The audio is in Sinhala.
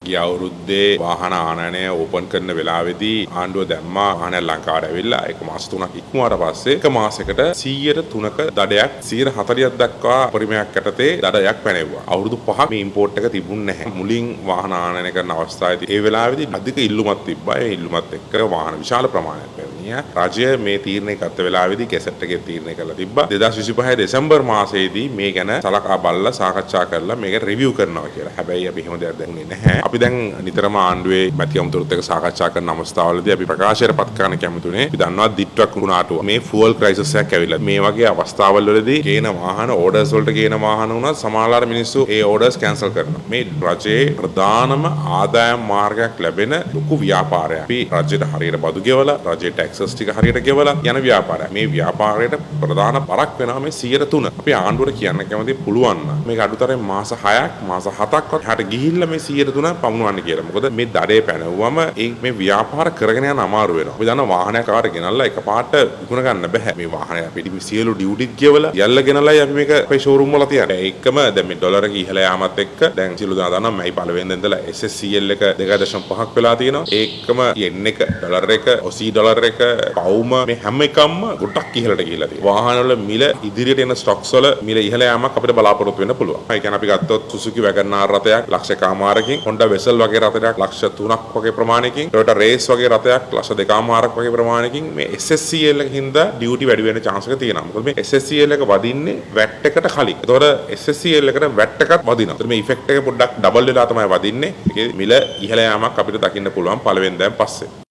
ගිය අවුරුද්දේ වාහන ආනයනය ඕපන් කරන වෙලාවේදී ආණ්ඩුව දැම්මා වාහනයක් ලංකාවට ඇවිල්ලා ඒක මාස 3ක් ඉක්මුවාට පස්සේ එක මාසයකට 103ක දඩයක් 140ක් දක්වා පරිමයක් යටතේ දඩයක් පැනෙවුවා. අවුරුදු 5ක් මේ ඉම්පෝට් එක තිබුණේ නැහැ. මුලින් වාහන ආනයනය කරන අවස්ථාවේදී ඒ වෙලාවේදී අධික ඉල්ලුමක් තිබ්බා. ඒ ඉල්ලුමත් එක්ක වාහන විශාල ප්‍රමාණයක් පැමිණියා. රජය මේ තීරණය ගත්ත වෙලාවේදී කැසට් එකේ තීරණය කළා තිබ්බා. 2025 දෙසැම්බර් මාසයේදී මේ ගැන සලකා බලලා සාකච්ඡා කරලා මේක රිවිව් කරනවා කියලා. හැබැයි අපි එහෙම දෙයක් දැනුනේ නැහැ. අපි දැන් නිතරම ආණ්ඩුවේ මැති අමුතුරුත් එක්ක සාකච්ඡා කරන අවස්ථාවලදී අපි ප්‍රකාශයට පත් කරන්න කැමතුනේ. අපි දන්නවා දිට්ටුවක් කුණාටුව. මේ ෆුවල් ක්‍රයිසිස් එකක් ඇවිල්ලා. මේ වගේ අවස්ථාවල් වලදී ගේන වාහන ඕඩර්ස් වලට ගේන වාහන උනත් සමහරවල් මිනිස්සු ඒ ඕඩර්ස් කැන්සල් කරනවා. මේ රජයේ ප්‍රධානම ආදායම් මාර්ගයක් ලැබෙන ලොකු ව්‍යාපාරයක්. අපි රජයට හරියට බදු ගෙවලා, රජයේ ටැක්සස් ටික හරියට ගෙවලා යන ව්‍යාපාරයක්. මේ ව්‍යාපාරයට ප්‍රධාන බරක් වෙනවා මේ 103. අපි ආණ්ඩුවට කියන්න කැමති පුළුවන් නම් මේක අඩුතරම් මාස 6ක් මාස 7ක්වත් හට ගිහිල්ලා මේ 103 පමුණවන්න කියලා. මොකද මේ දඩේ පැනවුවම මේ ව්‍යාපාර කරගෙන යන අමාරු වෙනවා. අපි දන්නා වාහනයක් ආවට ගෙනල්ලා එකපාරට විකුණ ගන්න බෑ. මේ වාහනය අපිට සියලු ඩියුටිත් ගෙවලා යල්ල ගෙනල්ලායි අපි මේක අපේ ෂෝරූම් වල තියන්නේ. ඒකම දැන් මේ ඩොලර් එක ඉහළ යාමත් එක්ක දැන් සියලු දෙනා දන්නවා මයි පළවෙනිද ඉඳලා SSCL එක 2.5ක් වෙලා තියෙනවා. ඒකම yen එක ඩොලර් එක ඔසී ඩොලර් එක පවුම මේ හැම එකක්ම ගොඩක් ඉහළට ගිහිලා තියෙනවා. වාහන වල මිල ඉදිරියට එන ස්ටොක්ස් වල මිල ඉහළ යාමක් අපිට බලාපොරොත්තු වෙන්න පුළුවන්. ඒ කියන්නේ අපි ගත්තොත් Suzuki Wagon R රථයක් ලක්ෂ කමාරකින්, Honda Vezel වගේ රථයක් ලක්ෂ 3ක් වගේ ප්‍රමාණයකින්, Toyota Race වගේ රථයක් ලක්ෂ 2කමාරක් වගේ ප්‍රමාණයකින් මේ SSCL එකකින් හින්දා ඩියුටි වැඩි වෙන chance එක තියෙනවා. මොකද මේ SSCL එක වදින්නේ VAT එකට කලින්. ඒතකොට SSCL එකට VAT එකක් වදිනවා. ඒතකොට මේ ඉෆෙක්ට් එක පොඩ්ඩක් ඩබල් වෙලා තමයි වදින්නේ. ඒකේ මිල ඉහළ යාමක් අපිට දකින්න පුළුවන් පළවෙනිදෙන් පස්සේ.